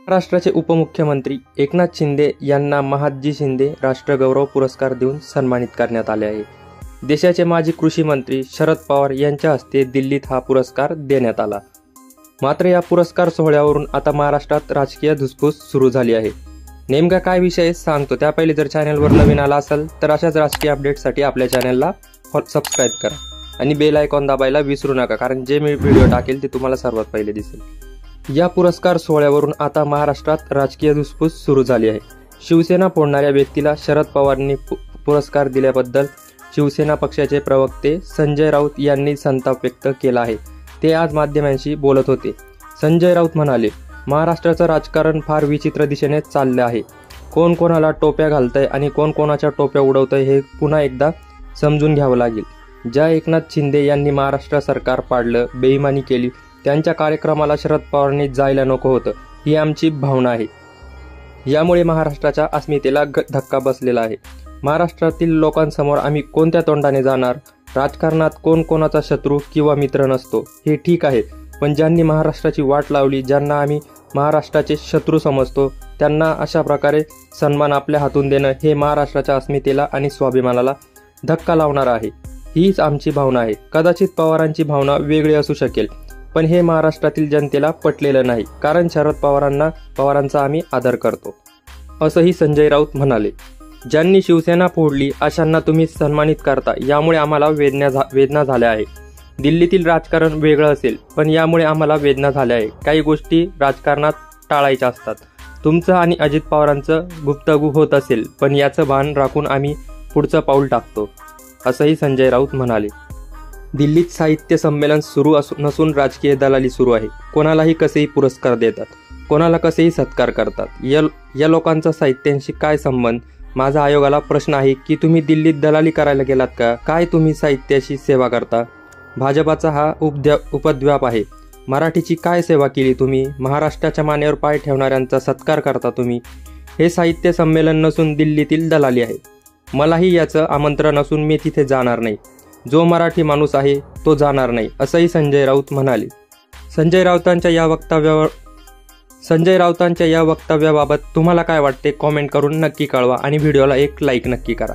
महाराष्ट्राचे उपमुख्यमंत्री एकनाथ शिंदे यांना महादजी शिंदे राष्ट्रगौरव पुरस्कार देऊन सन्मानित करण्यात आले आहे। देशाचे माजी कृषी मंत्री शरद पवार यांच्या हस्ते दिल्लीत हा पुरस्कार देण्यात आला। मात्र या पुरस्कार सोहळ्यावरून आता महाराष्ट्रात राजकीय धुसफूस सुरू झाली आहे। नेमका काय विषय सांगतो त्या पहिले जर चॅनलवर नवीन आला असेल तर अशाच राजकीय अपडेटसाठी आपल्या चॅनलला सबस्क्राइब करा आणि बेल आयकॉन दाबायला विसरू नका, कारण जे मी व्हिडिओ टाकेल ते तुम्हाला सर्वात पहिले दिसेल। या पुरस्कार सोहळ्यावरून आता महाराष्ट्रात राजकीय धुसफूस सुरू झाली आहे। शिवसेना फोडणाऱ्या व्यक्तीला शरद पवारांनी पुरस्कार दिल्याबद्दल शिवसेना पक्षाचे प्रवक्ते संजय राऊत यांनी संताप व्यक्त केला आहे। ते आज माध्यमांशी बोलत होते। संजय राऊत म्हणाले, महाराष्ट्राचं राजकारण फार विचित्र दिशेने चाललं आहे। कोण कोणाला टोप्या घालतंय आणि कोण कोणाच्या टोप्या उडवतंय हे पुन्हा एकदा समजून घ्यावं लागेल। ज्या एकनाथ शिंदे यांनी महाराष्ट्र सरकार पाडलं, बेईमानी केली, त्यांच्या कार्यक्रमाला शरद पवारांनी जायला नको होतं, ही आमची भावना आहे। यामुळे महाराष्ट्राच्या अस्मितेला धक्का बसलेला आहे। महाराष्ट्रातील लोकांसमोर आम्ही कोणत्या तोंडाने जाणार? राजकारणात कोण कोणाचा शत्रू किंवा मित्र नसतो, हे ठीक आहे, पण ज्यांनी महाराष्ट्राची वाट लावली, ज्यांना आम्ही महाराष्ट्राचे शत्रू समजतो, त्यांना अशा प्रकारे सन्मान आपल्या हातून देणं हे महाराष्ट्राच्या अस्मितेला आणि स्वाभिमानाला धक्का लावणार आहे। हीच आमची भावना आहे। कदाचित पवारांची भावना वेगळी असू शकेल, पण हे महाराष्ट्रातील जनतेला पटलेलं नाही, कारण शरद पवारांचा आम्ही आदर करतो, असंही संजय राऊत म्हणाले। ज्यांनी शिवसेना फोडली अशांना तुम्ही सन्मानित करता, यामुळे आम्हाला वेदना झाल्या आहे। दिल्लीतील राजकारण वेगळं असेल, पण यामुळे आम्हाला वेदना झाल्या आहे। काही गोष्टी राजकारणात टाळायच्या असतात। तुमचं आणि अजित पवारांचं गुप्तगू होत असेल, पण याचं भान राखून आम्ही पुढचं पाऊल टाकतो, असंही संजय राऊत म्हणाले। दिल्लीत साहित्य संमेलन सुरू नसून राजकीय दलाली सुरू आहे। कोणालाही कसेही पुरस्कार देतात, कोणाला कसेही सत्कार करतात। या लोकांचा साहित्यांशी काय संबंध? माझा आयोगाला प्रश्न आहे की तुम्ही दिल्लीत दलाली करायला गेलात का? काय तुम्ही साहित्याची सेवा करता? भाजपाचा हा उपद्व्याप आहे। मराठीची काय सेवा केली तुम्ही? महाराष्ट्राच्या मानेवर पाय ठेवणाऱ्यांचा सत्कार करता तुम्ही। हे साहित्य संमेलन नसून दिल्लीतील दलाली आहे। मलाही याचं आमंत्रण असून मी तिथे जाणार नाही। जो मराठी माणूस आहे तो जाणार नाही, असंही संजय राऊत म्हणाले। संजय राऊतांच्या या वक्तव्याबाबत तुम्हाला काय वाटते? कॉमेंट करून नक्की कळवा आणि व्हिडिओला एक लाईक नक्की करा।